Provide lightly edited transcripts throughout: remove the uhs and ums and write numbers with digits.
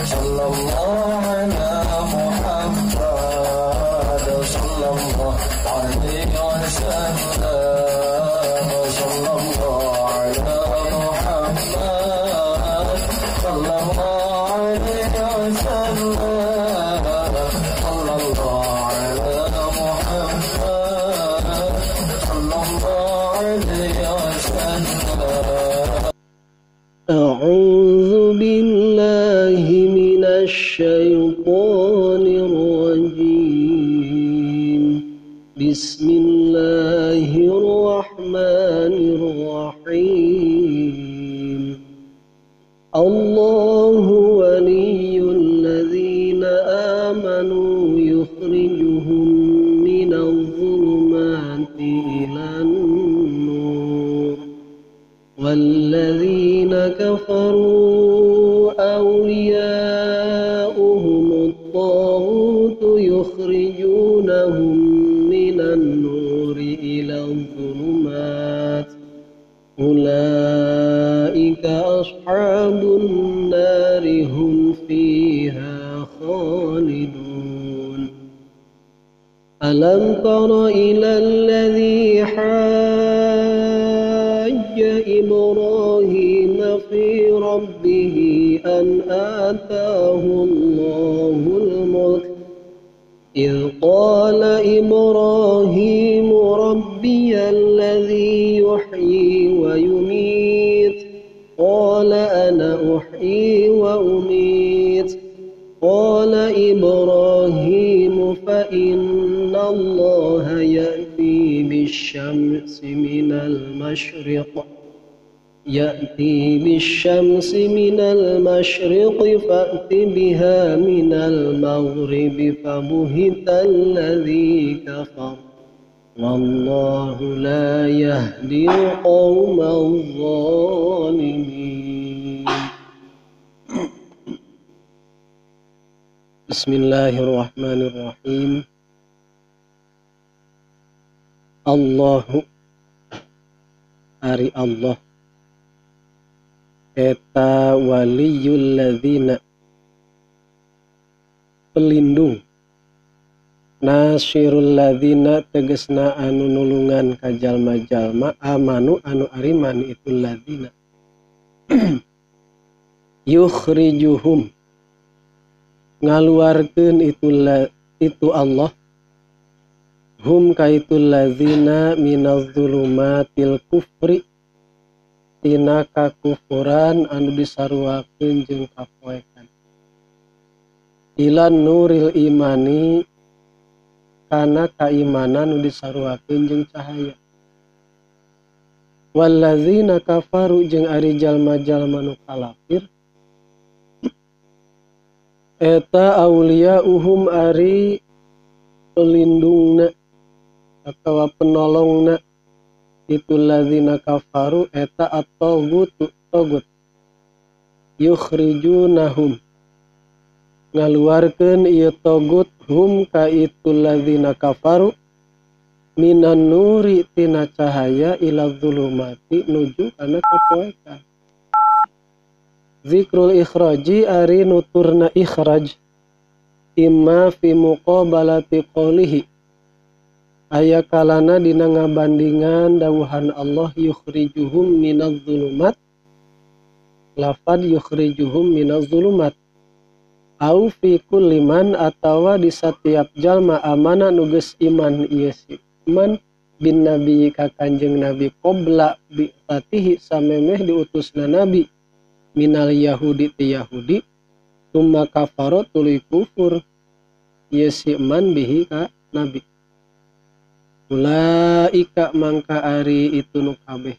sallallahu ala Muhammad, sallallahu alaihi wasallam, sallallahu ala Muhammad, sallallahu alaihi wasallam, sallallahu ala Muhammad, sallallahu alaihi wasallam. أعوذ بالله من الشيطان الرجيم. بسم الله الرحمن الرحيم. الله ولي الذين آمنوا يخرجهم من الظلمات إلى النور، والذين كفروا أولياؤهم الطاغوت يخرجونهم من النور إلى الظلمات، أولئك أصحاب النار هم فيها خالدون. ألم تر إلى الذي حاج إبراهيم في ربه أن آتاه الله الملك، إذ قال إبراهيم ربي الذي يحيي ويميت، قال أنا أحيي وأميت، قال إبراهيم فإن الله يأتي بالشمس من المشرق فأت بها من المغرب فبهت الذي كفر والله لا يهدي القوم الظالمين. Bismillahirrahmanirrahim. Allahu ari Allah eta waliyul ladzina pelindung, nasirul ladzina tegesna anu nulungan ka jalma-jalma amanu anu ariman itu ladzina yukhrijuhum ngaluarkeun itu Allah hum kaitul ladzina minaz zulumatil kufri tina kakufuran anu disaruakeun jeung kapoekan ilan nuril imani kana kaimanan anu disaruakeun jeung cahaya, walladzina kafaru jeung ari jalma-jalma nu kafir eta auliyauhum ari pelindungna atawa penolongna itu ladzina kafaru eta at-taghut yukhrijunahum ngaluarkeun ieu taghut hum ka itu ladzina kafaru minan nuri tina cahaya ila zulumati nuju kana kapoekan. Zikrul ikhraji ari nuturna ikhraj imma fi muqabalati qawlihi aya kalana dina ngabandingan dawuhan Allah yukhrijuhum minaz zulumat, lafad yukhrijuhum minaz zulumat au fi kulli man atawa di setiap jalma amana nu geus iman ieu si iman bin nabi ka kanjeng nabi qabla bi fatihi samemeh diutusna nabi minal yahudi ti yahudi summa kafaro tuluy kufur ieu si iman bihi ka nabi. Ulaika mangka ari itu nu kabeh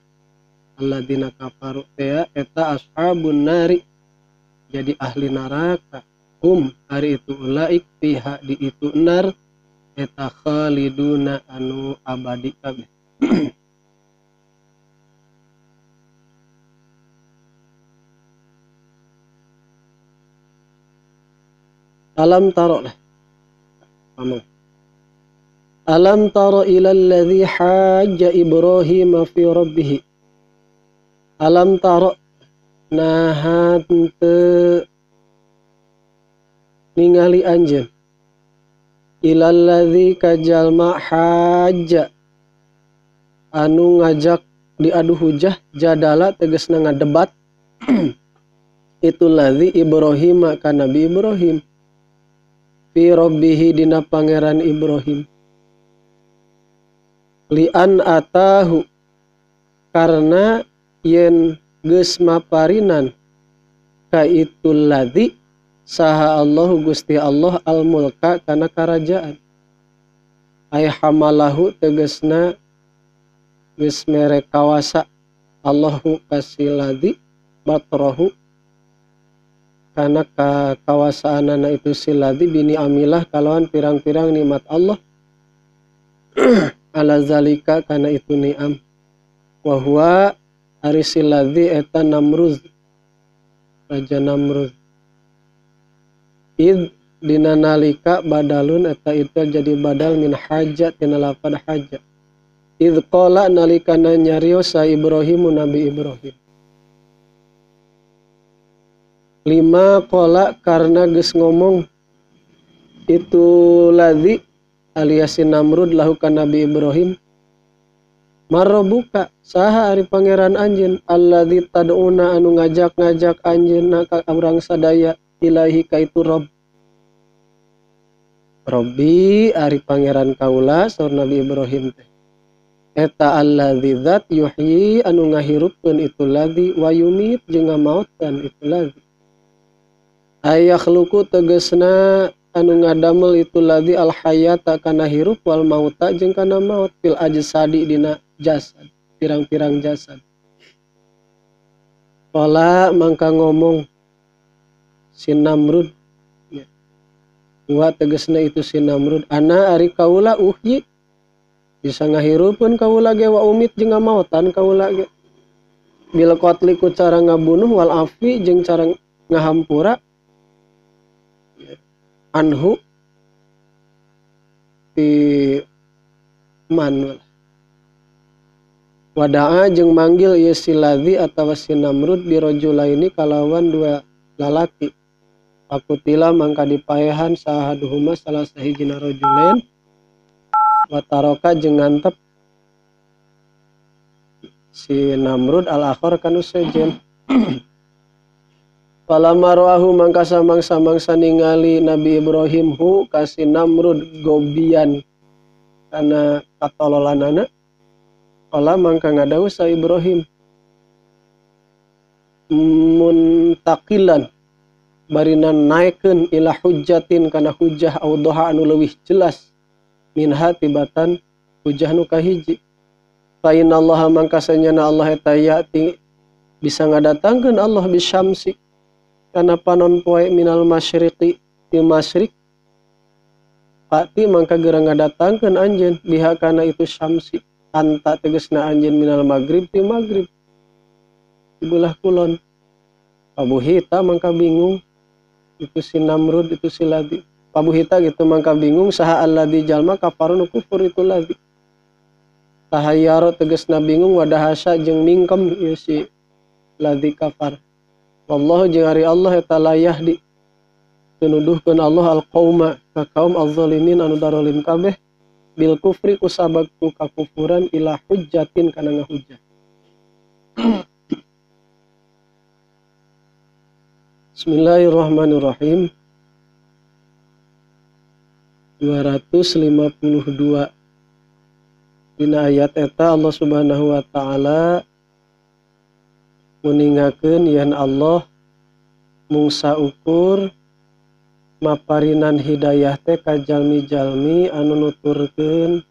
alladzina kafaru eta ashabun nari jadi ahli neraka, hum ari itu ulaik fiha di itu nar eta khaliduna anu abadi kabeh. Alam taro lah ngomong. Alam taro ilal ladzi hajja Ibrahim fi rabbih. Alam taro nah hante ningali anjeun ilal ladzi kajalma haja anu ngajak diadu hujah jadala tegasna ngadebat itu ladzi Ibrahim ka Nabi Ibrahim fi rabbihi dina pangeran Ibrahim lian atahu karena yen geus maparinan ka itu ladzi saha Allahu Gusti Allah al-mulka kana karajaan ay hamalahu tegasna geus mere kawasa Allahu kasih ladzi batrahu kana kawasaanana itu si ladzi bini amilah kalawan pirang-pirang nikmat Allah ala zalika kana itu ni'am wa huwa ari si ladzi eta Namrud raja Namrud id dina nalika badalun eta itu jadi badal min haja tina lafad haja id qala nalikana nyarios sa Ibrahim Nabi Ibrahim lima qala karena geus ngomong itu ladzi alias Namrud lahu ka Nabi Ibrahim marrobuka saha ari pangeran anjeun alladzi tad'una anu ngajak-ngajak anjeunna ka urang sadaya ilahi ka itu Rabb Rabbi ari pangeran kaula saur Nabi Ibrahim teh eta alladzi zat yuhyi anu ngahirupkeun itu ladzi wa yumit jeung ngamaotkeun itu ladzi ayakhluqu tegasna anu ngadamel itu ladzi al hayata kana hirup wal mauta jeung kana maut fil ajsadi dina jasad pirang-pirang jasad qala mangka ngomong si Namrud wa tegasna itu si Namrud ana ari kaula uhyi bisa ngahirupkeun kaula ge wa umit jeung ngamaotan kaula ge bil qatli ku cara ngabunuh wal afi jeung cara ngahampura anhu ti man wada'a jeung manggil ieu si ladzi atawa si Namrud birojulaini kalawan dua lalaki Pakutila mangka dipaehan sahaduhuma salah sahijina rajulain wataroka jeung ngantep si Namrud al-akhir kanu sejen Palamarahu mangka samang-samangsa ningali Nabi Ibrahim hu kasih Namrud gobian kana katololanana kala mangka ngadawu sa Ibrahim muntaqilan barina naikeun ila hujjatin kana hujjah awdaha anu leuwih jelas minha tibatan hujjah nu kahiji fa innallaha mangka sanyana Allah eta yati bisa ngadatangkeun Allah bisyamsi kana panon poe minal masyriqi ti masyriq pati mangka geura ngadatangkeun anjeun biha kana itu syamsi anta tegasna anjeun minal maghrib ti maghrib sebelah kulon pabuhita mangka bingung itu si Namrud itu si ladzi pabuhita gitu mangka bingung saha alladzi jalma kafarun kufur itu ladzi tahayyaro tegasna bingung wadahasa jeung mingkem ieu si ladzi kafar wallahu jeung ari Allah eta layahdi tunuduhkeun Allah al-qauma ka kaum az-zalimin anu darolim kabeh bil kufri kusabab ku kakufuran ila hujjatin kana ngahujjah Bismillahirrahmanirrahim 252 dina ayat eta Allah Subhanahu wa taala muningakeun yen Allah mungsa ukur maparinan hidayah teh ka jalmi-jalmi anu nuturkeun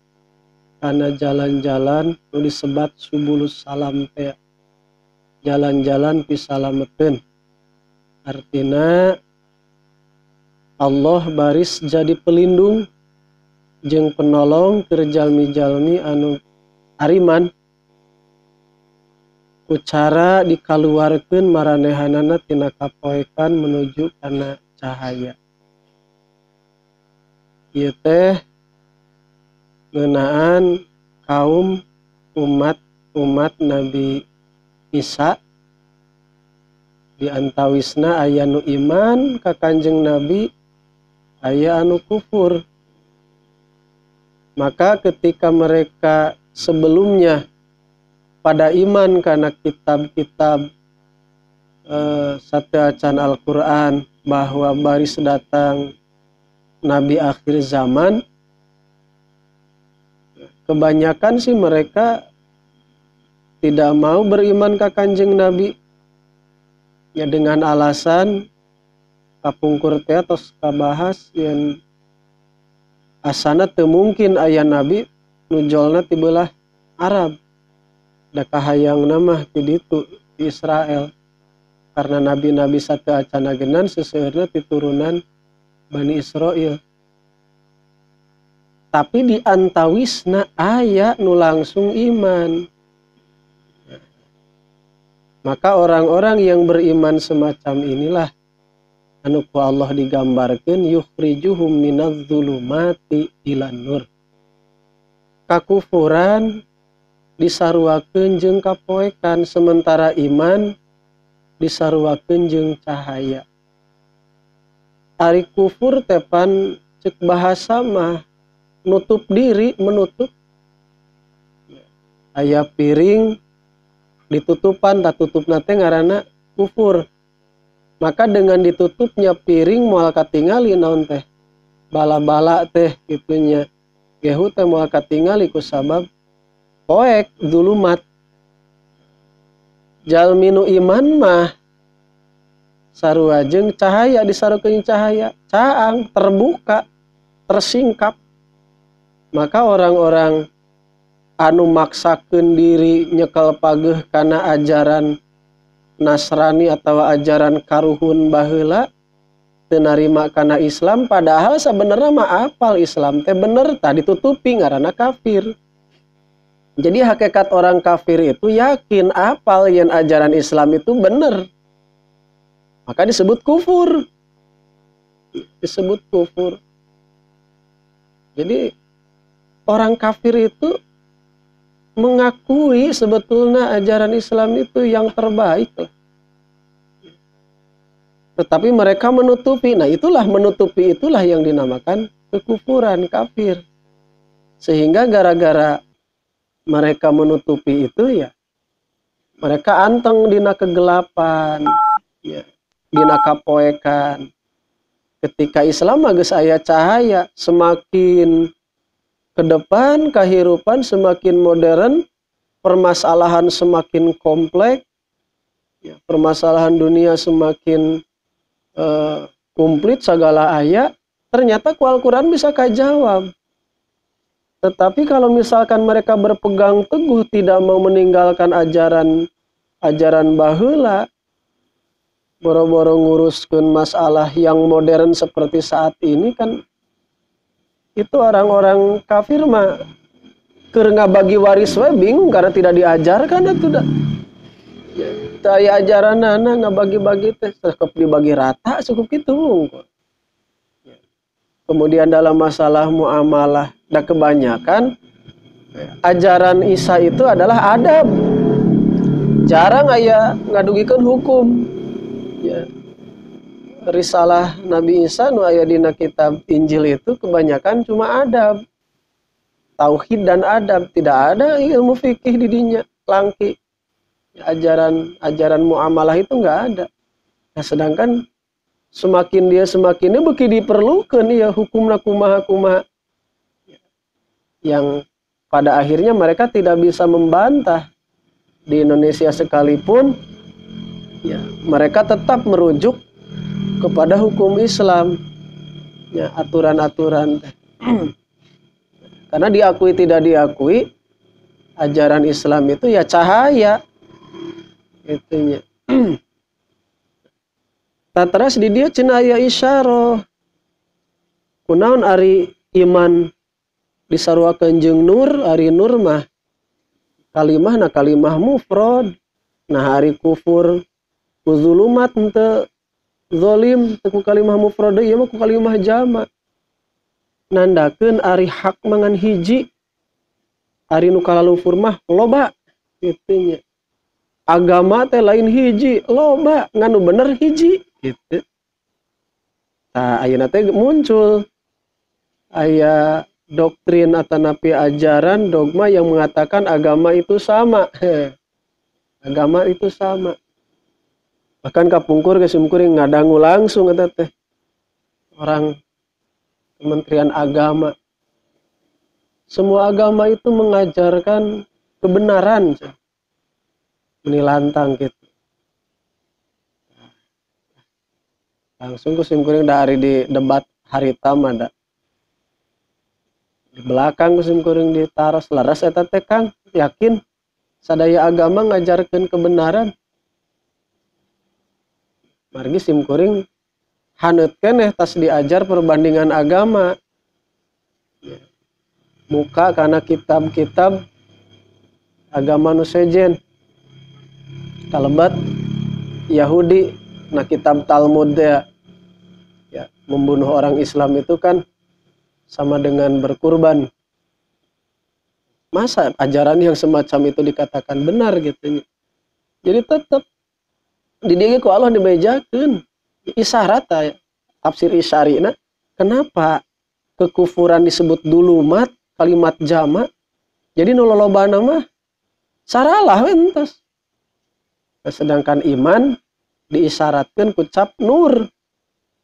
kana jalan-jalan nu disebat subulus salam teh jalan-jalan pisalameteun artina Allah baris jadi pelindung jeung penolong keur jalmi-jalmi anu ariman ku cara dikaluarkeun maranehanana tina kapoekan menuju kana cahaya ieu teh ngeunaan kaum umat Nabi Isa di antawisna aya nu iman ka Kanjeng Nabi aya anu kufur. Maka ketika mereka sebelumnya pada iman karena kitab-kitab sateacan Al-Quran bahwa baris datang Nabi akhir zaman, kebanyakan sih mereka tidak mau beriman ke Kanjeng Nabi ya dengan alasan kapungkur teh tos kabahas yang asana teu mungkin aya nabi nujolna ti beulah Arab da kahayang nama ti ditu di Israel karena nabi-nabi sateacan agenan seseueurna ti turunan Bani Israil. Tapi di antawisna aya nu langsung iman. Maka orang-orang yang beriman semacam inilah anu ku Allah digambarkeun yukhrijuhum minadz-dzulumati ilan nur. Kakufuran disaruakeun jeung kapoekan sementara iman disaruakeun jeung cahaya. Ari kufur tepan cek bahasa mah nutup diri, menutup. Aya piring ditutupan, tak tutupna teh ngaranna kufur. Maka dengan ditutupnya piring moal katingali naon teh bala-bala teh gitunya. Gehu teh moal katingali ku sabab poek dzulumat. Jalmi nu iman mah sarua jeung cahaya disarukeun cahaya, caang, terbuka, tersingkap. Maka orang-orang anu maksakeun diri nyekel pageuh kana ajaran Nasrani atau ajaran karuhun baheula teu narima kana Islam padahal sebenarnya mah apal Islam teh bener tah ditutupi ngaranna kafir. Jadi hakikat orang kafir itu yakin apal yen ajaran Islam itu bener. Maka disebut kufur. Disebut kufur. Jadi orang kafir itu mengakui sebetulnya ajaran Islam itu yang terbaik. Tetapi mereka menutupi. Nah itulah menutupi itulah yang dinamakan kekufuran, kafir. Sehingga gara-gara mereka menutupi itu ya mereka anteng dina kegelapan, ya, dina kapoekan. Ketika Islam geus aya cahaya, semakin ke depan kehidupan semakin modern, permasalahan semakin kompleks, ya, permasalahan dunia semakin komplit segala aya, ternyata ku Al-Quran bisa kajawab. Tetapi kalau misalkan mereka berpegang teguh tidak mau meninggalkan ajaran baheula, boro-boro nguruskeun masalah yang modern seperti saat ini kan itu orang-orang kafir mah keur ngabagi waris we bingung karena tidak diajarkan atuh da. Teu aya ajaranana ngabagi-bagi teh cukup dibagi rata cukup kitu. Kemudian dalam masalah muamalah da kebanyakan ajaran Isa itu adalah adab. Jarang aya ngadugikeun hukum. Ya. Risalah Nabi Isa nu aya dina kitab Injil itu kebanyakan cuma adab. Tauhid dan adab, tidak ada ilmu fikih di dinya, langki. Ajaran muamalah itu enggak ada. Nah, sedangkan semakin dia beki diperlukan ya hukumna kumaha-kumaha. Yang pada akhirnya mereka tidak bisa membantah. Di Indonesia sekalipun ya, mereka tetap merujuk kepada hukum Islam, ya, aturan-aturan. Karena diakui tidak diakui, ajaran Islam itu ya cahaya, itunya. Tatras di dia cenah aya isyarah. Kunaon ari iman disaruakeun jeung nur, ari nur mah kalimahna kalimah mufrad. Nah ari kufur kuzulumat henteu zalim ku kalimah mufrad ieu mah ku kalimah jama. Nandakeun ari hak mangan hiji, ari nu kalalufur mah loba kitu nya. Agama teh lain hiji, loba nganu bener hiji gitu. Tah ayeuna teh muncul aya doktrin atau napi ajaran dogma yang mengatakan agama itu sama. Agama itu sama. Bahkan kapungkur kesimkuring ngadangu langsung eta teh orang Kementerian Agama. Semua agama itu mengajarkan kebenaran. Menilantang gitu. Langsung kusimkuring dari di debat harita mah da. Di belakang kusimkuring ditaros laras eta teh Kang, yakin sadaya agama ngajarkeun kebenaran. Margi simkuring haneut keneh tas diajar perbandingan agama. Muka karena kitab-kitab agama nu sejen. Kalebat Yahudi na kitab Talmud ya, membunuh orang Islam itu kan sama dengan berkurban. Masa ajaran yang semacam itu dikatakan benar gitu. Jadi tetap di dieu ku Allah dibejakeun isyarat ya, tafsir isyarina. Kenapa kekufuran disebut dulumat kalimat jama? Jadi nu lolobana mah saralah we entos. Sedangkan iman diisyaratkeun ku cap nur.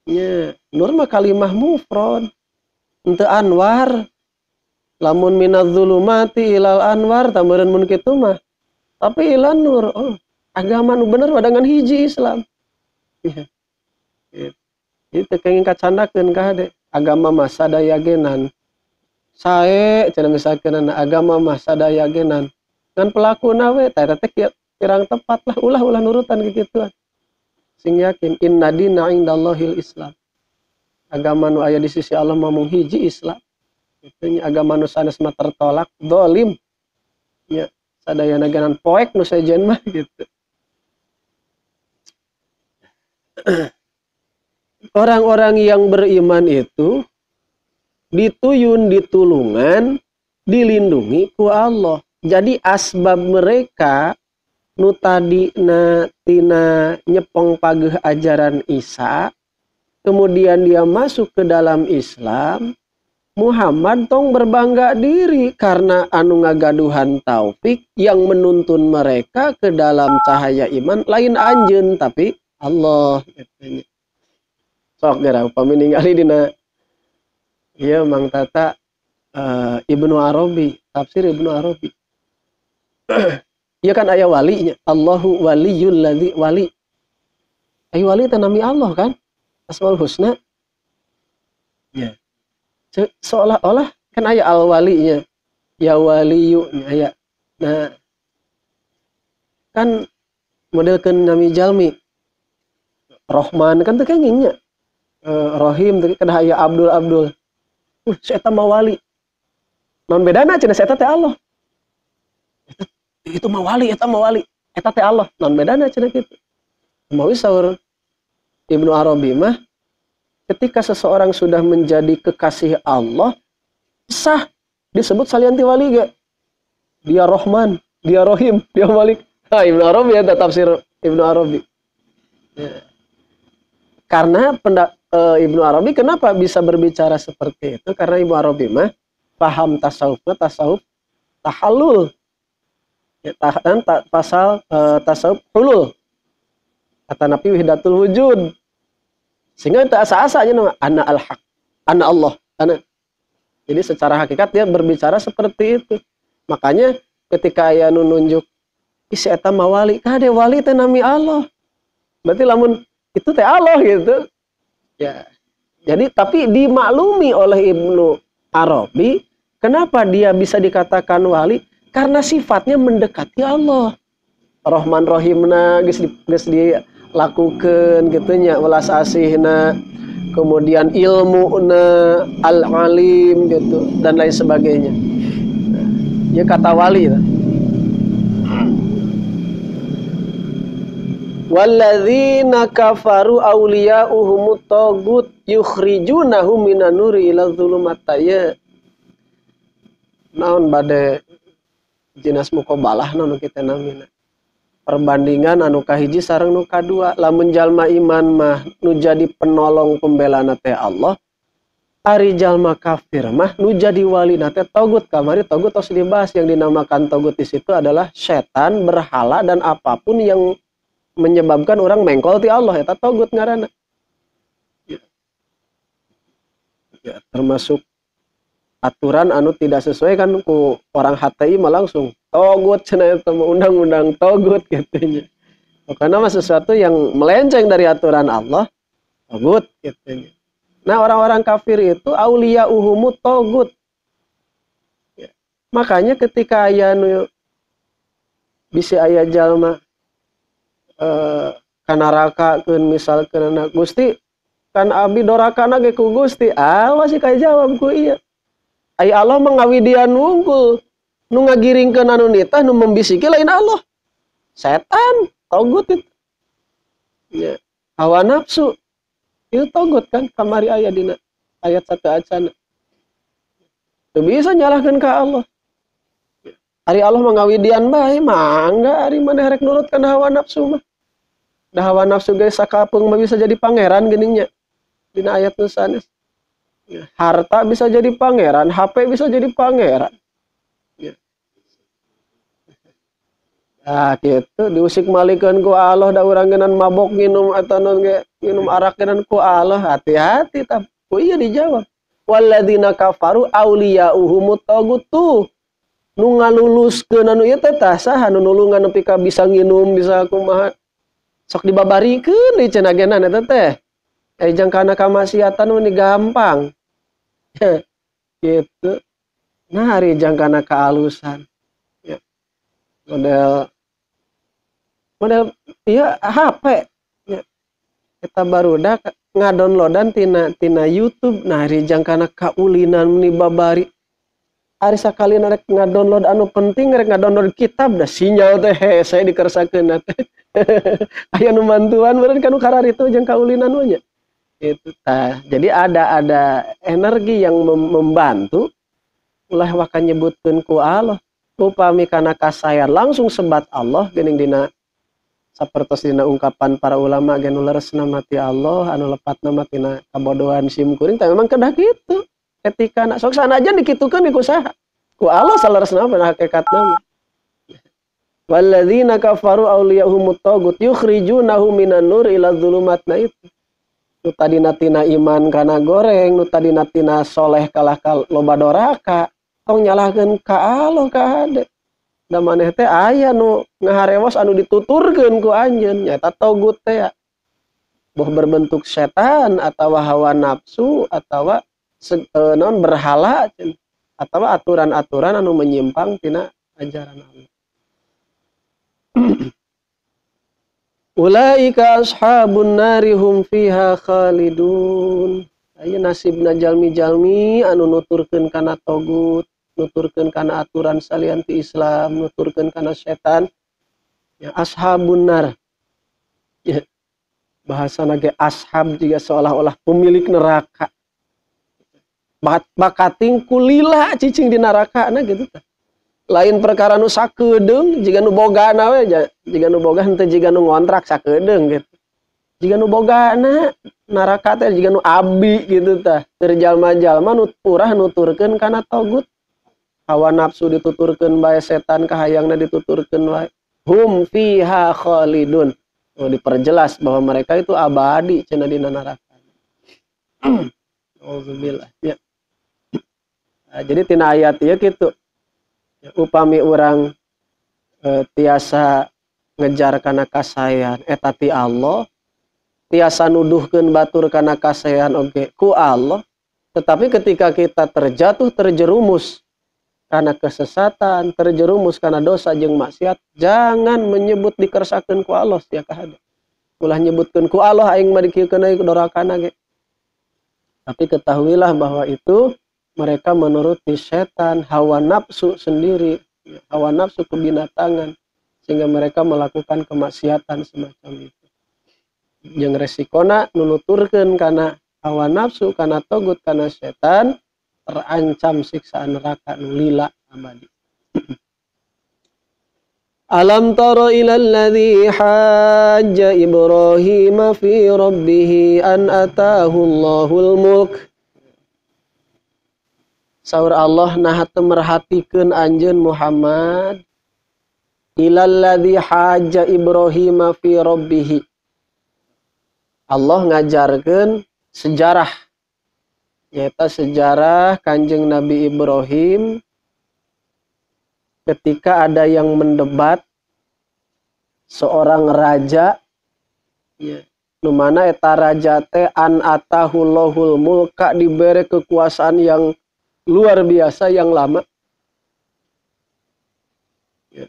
Nya, nur mah kalimah mufrad. Henteu anwar. Lamun minadz-zulumati ilal anwar tameureun mun kitu mah. Tapi ilan nur. Oh, agama nu bener wadangan hiji Islam. Ya. Itu kenging kacandakeun ka hade. Agama mah sadaya genan. Sae cenah misalkeun agama mah sadaya genan. Ngan pelakuna we tah eta teh kirang tepat lah ulah nurutan kikituan. Sing yakin inna dina indallahil Islam. Agama nu aya di sisi Allah mah mung hiji Islam. Itu agama nu sanes mah tertolak zalim. Nya sadayana genan poek nu sejen mah gitu. Orang-orang yang beriman itu dituyun, ditulungan, dilindungi ku Allah. Jadi asbab mereka nu tadi tina nyepong pageuh ajaran Isa, kemudian dia masuk ke dalam Islam, Muhammad tong berbangga diri karena anu ngagaduhan taufik yang menuntun mereka ke dalam cahaya iman lain anjeun tapi Allah katanya. Sok gara upami ningali dina ieu Mang Tata Ibnu Arabi, tafsir Ibnu Arabi. Iya kan aya walinya, Allahu waliyul ladzi wali. Ai wali teh nami Allah kan? Asmaul Husna. Ya. Seolah-olah kan aya al walinya. Ya waliyu aya. Nah, kan modelkeun nami jalmi. Rahman kan teu kenging nya. Rahim teh kan aya Abdul. Saya eta mah wali. Naon bedana cenah saya teh Allah. Itu mah wali, eta mah wali. Eta teh Allah. Naon bedana cenah kitu. Mau saur Ibnu Arabi mah ketika seseorang sudah menjadi kekasih Allah, sah disebut salianti wali gak? Dia Rahman, dia Rahim, dia Malik. Nah, Ibnu Arabi ya tafsir Ibnu Arabi. Ya. Karena Ibnu Arabi kenapa bisa berbicara seperti itu? Karena Ibnu Arabi mah paham tasawufnya tasawuf tahallul. Ya, dan pasal tasawuf hulul. Kata Nabi wahdatul wujud. Sehingga itu asa-asanya nama ana al-haq, ana Allah, ana. Jadi secara hakikat dia berbicara seperti itu. Makanya ketika aya nu nunjuk isi eta mah wali, kade wali teh nami Allah. Berarti lamun itu teh Allah gitu. Ya. Jadi tapi dimaklumi oleh Ibnu Arabi, kenapa dia bisa dikatakan wali? Karena sifatnya mendekati Allah. Rahman Rahimna geus dilakukeun kitu nya welas asihna, kemudian ilmuna al-alim gitu dan lain sebagainya. Ya kata wali. Walladzina kafaru awliya'uhumut tagut yukhrijunahum minan nuri ila dzulumati. Naon bade jinas muqabalah naon kita namina. perbandingan anu kahiji sareng nu kadua. Lamun jalma iman mah nu jadi penolong pembelana teh Allah, ari jalma kafir mah nu jadi wali nate togut. Kamari togut tos dibahas, yang dinamakan togut di situ adalah setan, berhala dan apapun yang menyebabkan orang mengkol ti Allah, eta togut ngaranna. Ya, termasuk aturan anu tidak sesuai kan ku orang HTI mah langsung togut cenah eta undang-undang togut gitu. Karena mah sesuatu yang melenceng dari aturan Allah, togut gitu. Nah, orang-orang kafir itu aulia uhumut togut. Ya. Makanya ketika aya nu bisi aya jalma kana rakakeun misalkeun Gusti kan abdi dorakana ge ku Gusti, masih kayak jawab ku iya. Ai Allah mengawidian wungkul nu ngagiringkeun anu nitah nu membisiki lain Allah. Setan, togut itu. Ya. Hawa nafsu itu togut kan, kamari aya dina ayat 1 acana. Teu bisa nyalahkeun ka Allah. Ari Allah mengawidian bae mangga ari maneh rek nurutkeun hawa nafsu mah. Da hawa nafsu ge sakapeung mah bisa jadi pangeran geuning nya. Dina ayat nu sanes. Harta bisa jadi pangeran, HP bisa jadi pangeran. Ya. Nah, gitu diusik malikeun ku Allah da urang geunan mabok nginum eta non ge nginum arak geunan ku Allah, hati-hati tah. Ku ieu dijawab. Walladzina kafaru auliyauhumut tagutu. Nu ngaluluskeun anu ieu teh tah saha nu nulungan nepi ka bisa nginum, bisa kumaha. Sok dibabarikeun deui cenah genan eta teh. Ejang kana kamaksiatan nu gampang. Gitu. Nah, hari jangkana kealusan. Ya. Model iya HP. Ya. Kita barudak ngadownloadan tina YouTube. Nah, hari jangkana kaulinan meni babari. Ari sakali rek ngadownload anu penting, rek ngadownload kitab dah sinyal teh saya dikersakeun teh. Aya nu mantuan meureun kanu kararitu jeung kaulinan we nya. Itu tah. Jadi ada energi yang membantu ulah waka nyebutkeun ku Allah. Upami kana kasayan langsung sebat Allah geuning dina sapertos dina ungkapan para ulama ge nu leresna mati Allah anu lepatna mah tina kabodohan sim kuring teh memang kedah kitu. Ketika sok sanajan dikitukeun ku saha? Ku Allah saleresna pada hakikatna. Walladzina kafaru auliyahumut tagut yukhrijunahu minan nur ila dzulumatna itu. Nu tadina tina iman kana goreng, nu tadina tina soleh kalah loba doraka, tong nyalahkeun ka Allah ka hade. Da maneh teh aya nu ngaharewas anu dituturkeun ku anjeun nyaeta togut teh ya. Boh berbentuk setan atawa hawa nafsu atawa non berhala atawa aturan-aturan anu menyimpang tina ajaran Allah. Ulaika ashabun nari hum fiha khalidun. Aya nasibna jalmi-jalmi anu nuturkeun kana togut, nuturkeun kana aturan salian ti Islam, nuturkeun kana setan. Ya ashabun nar. Ya. Bahasana ge ashab juga seolah-olah pemilik neraka. Bakating kulila cicing di nerakana gitu tah. Lain perkara nu sakedeung jiga nu bogana we jiga nu boga henteu jiga nu ngontrak sakedeung gitu. Jiga nu bogana neraka teh jiga nu abdi gitu tah. Keur jalma-jalma nu urah nuturkeun kana togut. Hawa nafsu dituturkeun bae, setan kahayangna dituturkeun wae. Hum fiha khalidun. Oh, diperjelas bahwa mereka itu abadi cenah dina neraka. Auzubillah. Ya. Nah, jadi tina ayat ieu kitu. Upami urang tiasa ngejar kana kasayan eta ti Allah, tiasa nuduhkeun batur kana kasayan oge ku Allah, tetapi ketika kita terjatuh terjerumus kana kesesatan, terjerumus kana dosa jeung maksiat, jangan menyebut dikersakeun ku Allah sia kahade. Ulah nyebutkeun ku Allah aing mah dikieukeun deui dorakana ge. Tapi ketahuilah bahwa itu mereka menuruti setan, hawa nafsu sendiri, hawa nafsu kebinatangan, sehingga mereka melakukan kemaksiatan semacam itu. Yang resikona nunuturkeun kana hawa nafsu, kana togut, kana setan, terancam siksaan neraka nu lila abadi. Alam tara ilal ladzi hajja Ibrahim fi rabbih an atahu Allahul mulk. Saur Allah nah teu merhatikeun anjeun Muhammad ilal ladzi hajja Ibrahim fi rabbih. Allah ngajarkeun sejarah, yaitu sejarah Kanjeng Nabi Ibrahim ketika ada yang mendebat seorang raja, ya, nu mana eta raja teh an atahullahul mulka, diberi kekuasaan yang luar biasa yang lama. Ya.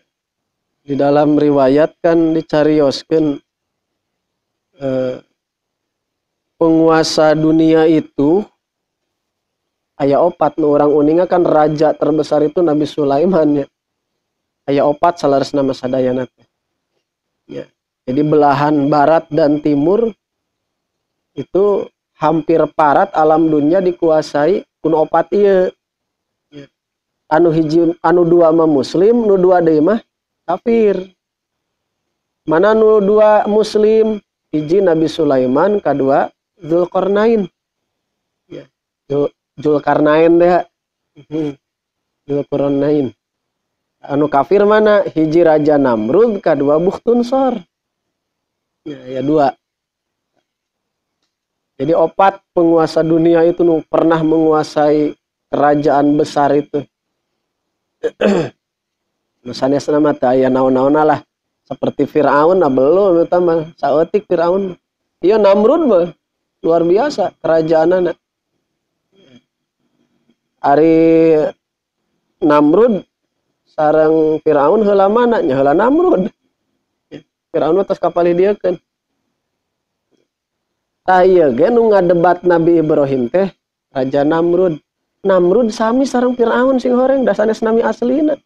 Di dalam riwayat kan dicarioskeun penguasa dunia itu aya opat, nu orang uninga kan raja terbesar itu Nabi Sulaiman, ya. Aya opat salaresna mah sadayana teh. Ya. Jadi belahan barat dan timur itu hampir parat alam dunia dikuasai kun opat ieu. Ya. Anu hiji, anu dua mah muslim, nu dua deui mah kafir. Mana nu dua muslim? Hiji Nabi Sulaiman, kadua Zulkarnain. Ya. Zulkarnain deh. Zulkarnain. Anu kafir mana? Hiji Raja Namrud, kadua Bukhtunsor. Ya dua. Jadi opat penguasa dunia itu nu pernah menguasai kerajaan besar itu. Sanesna mah teh aya naon-naonna lah. Seperti Firaun, nah belum eta mah saeutik Firaun. Ieu Namrud mah luar biasa kerajaanana. Ari Namrud sareng Firaun heula mana nya heula Namrud. Firaun atas kapal dieukeun. Tah ieu ge nu ngadebat Nabi Ibrahim teh Raja Namrud. Namrud sami sareng Firaun sing horeng da sanes nami aslina.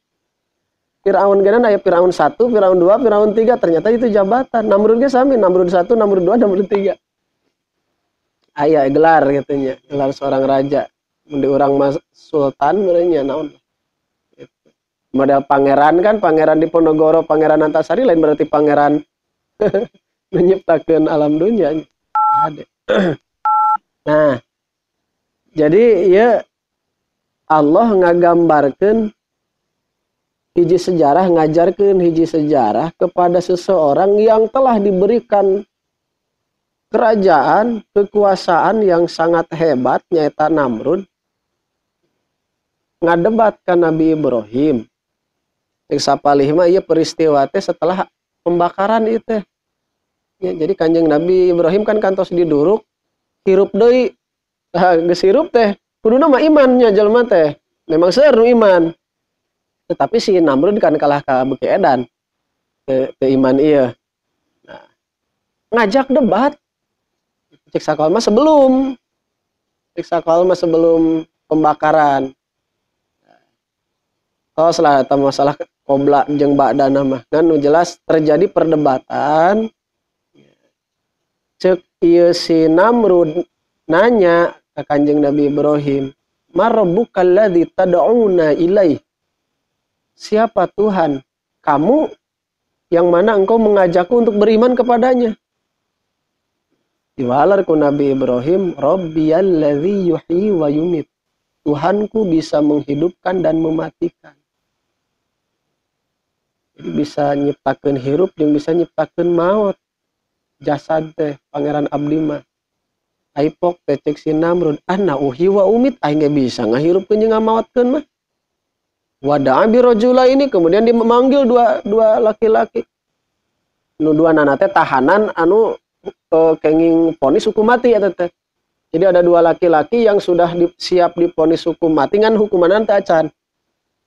Firaun ge aya Firaun 1, Firaun 2, Firaun 3, ternyata itu jabatan. Namrud ge sami, Namrud 1, Namrud 2, Namrud 3. Aya gelar kitu nya, gelar seorang raja. Mun di urang mah sultan meureunnya naon. Model pangeran kan, pangeran Diponegoro, pangeran Antasari lain berarti pangeran menyiptakeun alam dunya. Nah, jadi ya Allah ngagambarkeun hiji sejarah, ngajarkeun hiji sejarah kepada seseorang yang telah diberikan kerajaan, kekuasaan yang sangat hebat, nyaeta Namrud, ngadebat ka Nabi Ibrahim. Sapalih mah ieu peristiwa teh setelah pembakaran itu. Ya, jadi Kanjeng Nabi Ibrahim kan kantos diduruk, hirup deui. Geus hirup teh kuduna mah imannya jelema teh. Memang seueur nu iman. Tetapi si Namrud kan kalah ka beuki edan. Teu iman ieu. Nah, ngajak debat. Cek sakoal mah sebelum. Cek sakoal mah sebelum pembakaran. Oh, salah eta masalah qobla jeung ba'dana mah. Kan nu jelas terjadi perdebatan. Cek ieu si Namrud nanya ka Kanjeng Nabi Ibrahim, "Ma rabbukal ladzi tad'una ilaih?" Siapa Tuhan kamu yang mana engkau mengajakku untuk beriman kepadanya? Diwalar ku Nabi Ibrahim, Rabbiyal ladzi yuhyi wa yumit. Tuhanku bisa menghidupkan dan mematikan. Jadi bisa nyiptakeun hirup jeung bisa nyiptakeun maut. Jasad teh pangeran abdi mah. Aipok teh cek si Namrud, "Ana uhyi wa umit, aing ge bisa ngahirupkeun jeung ngamaotkeun mah." Wada'a bi rajula ini, kemudian dia memanggil dua laki-laki. Nu dua nana teh tahanan anu kenging vonis hukum mati eta teh. Jadi ada dua laki-laki yang sudah siap divonis hukum mati ngan hukumanan teh acan.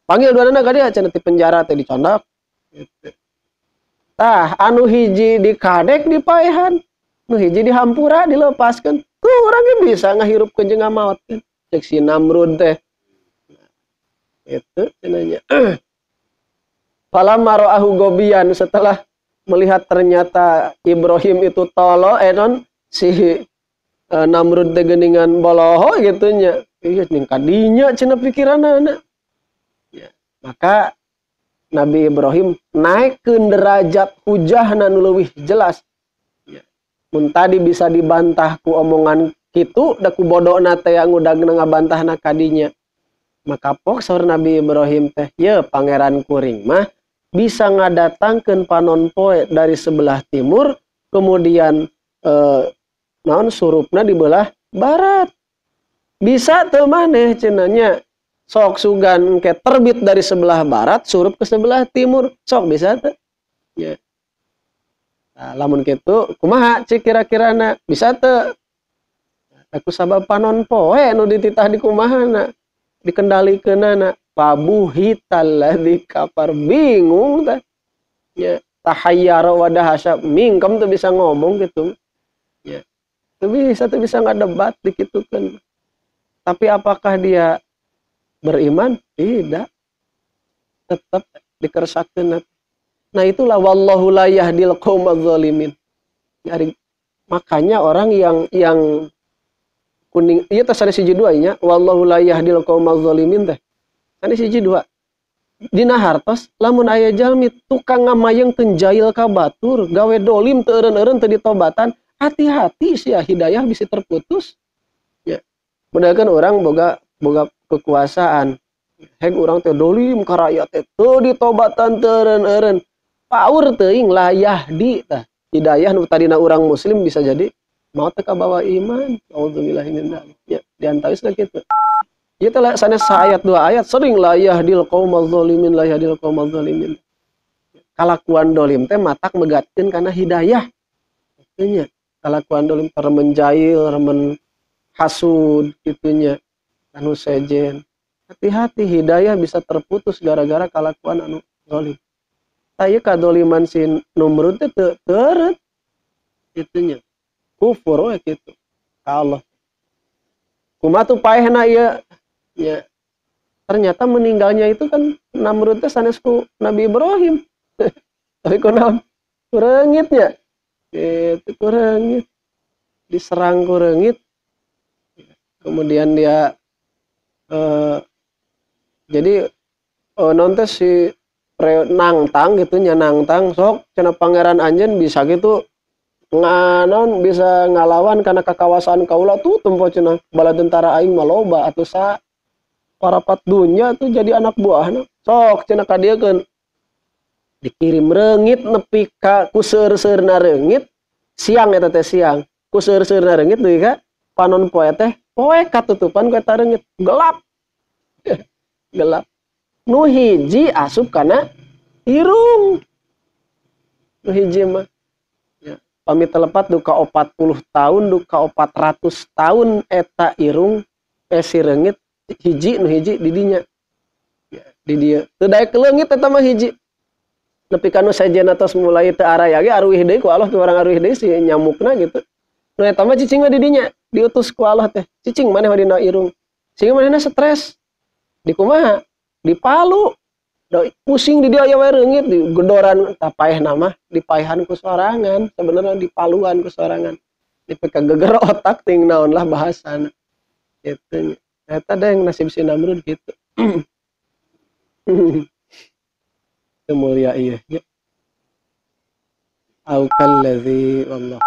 Panggil dua nana ka dia acan di penjara teh dicondak. Tah anu hiji dikadek dipaehan, nu hiji dihampura dilepaskeun. Tuh urang bisa ngahirupkeun jeung ngamaotkeun. Cek si Namrud teh. Itu cenanya. Falamma ra'ahu gobian, setelah melihat ternyata Ibrahim itu tolo si Namrud teh geuningan boloho gitu nya. Ieu ning kadinya cenah pikiranna. Ya, maka Nabi Ibrahim naik ke derajat hujahna nu leuwih jelas. Mun tadi bisa dibantah ku omongan kitu da ku bodona teh yang ngudagna ngabantahna kadinya. Maka pok saur Nabi Ibrahim teh, "Ye pangeran kuring mah bisa ngadatangkeun panon poe dari sebelah timur, kemudian naon surupna di belah barat. Bisa teu maneh cenah nya. Sok sugan engke terbit dari sebelah barat, surup ke sebelah timur. Sok bisa teu?" Ya. Nah, lamun kitu kumaha cik kira-kirana? Bisa teu? Aku sabab panon poe nu dititah di kumahana, dikendalikeunana. Pabuhital ladzi kafar, bingung tah. Ya, tahayyara wa dahasya, mingkem teu bisa ngomong gitu. Ya. Teu bisa ngadebat dikitukeun. Tapi apakah dia beriman? Tidak. Tetap dikeresakeun. Nah itulah wallahu la yahdil qaumaz zalimin. Makanya orang yang kuning ieu teh sanes hiji dua nya wallahu la yahdil qaumaz zalimin teh. Sanes hiji dua. Dina hartos lamun aya jalmi tukang ngamayeng teu jail ka batur, gawe dolim teu eureun-eureun teu ditobatan, hati-hati sia hidayah bisa terputus. Ya. Mudahan orang boga kekuasaan. Heg urang teh dolim ka rakyat teh teu ditobatan teu eureun-eureun. Paur teuing la yahdi tah. Hidayah nu tadina urang muslim bisa jadi mau teu kabawa iman. Auzubillahi min dzalik. Ya, diantawisna kitu. Ieu teh sanes saayat dua ayat sering la yahdil qaumaz zalimin la yahdil qaumaz zalimin. Kalakuan dolim teh matak megatkeun kana hidayah. Kitu nya. Kalakuan dolim remen jail, remen hasud kitunya. Anu sejen. Hati-hati hidayah bisa terputus gara-gara kalakuan anu dolim. Saya kadoliman si Numrud teh teu teureut kitunya. Kufur we kitu ka Allah. Kumaha tu paehna ieu ya. Ternyata meninggalnya itu kan Namrud teh sanes ku Nabi Ibrahim. Tapi kunaon? Ku reungit nya. Itu ku reungit. Diserang ku reungit. Kemudian dia jadi non teh si nangtang gitu nya nangtang sok cenah pangeran anjeun bisa gitu nganon bisa ngalawan karena kekawasan kaula tuh tempo cenah bala tentara aing mah loba atuh sa parapat dunya tuh jadi anak buahna sok cenah ka dieukeun dikirim reungit nepi ka ku seur-seurna reungit siang eta teh siang ku seur-seurna reungit deui ka panon poe teh poe katutupan ku eta reungit gelap gelap nu hiji asup kana irung nu hiji mah ya. Pami telepat duka 40 tahun duka 400 tahun eta irung si reungit hiji nu hiji di dinya ya, di dieu teu daek leungit eta mah hiji nepi ka nu sajena tos mulai teu araya ge aruih deui ku Allah tu urang aruih deui si nyamukna gitu nu eta mah cicing mah di dinya diutus ku Allah teh cicing maneh dina irung sehingga manehna stres di kumaha di Palu pusing di dia aya wae reungit di gedoran tapaehna mah dipaehan ku sorangan sebenarnya dipaluan ku sorangan dipeka geger otak ting naon lah bahasana kitu eta deng nasib si Namrud kitu mulia ieu au kallazi wallah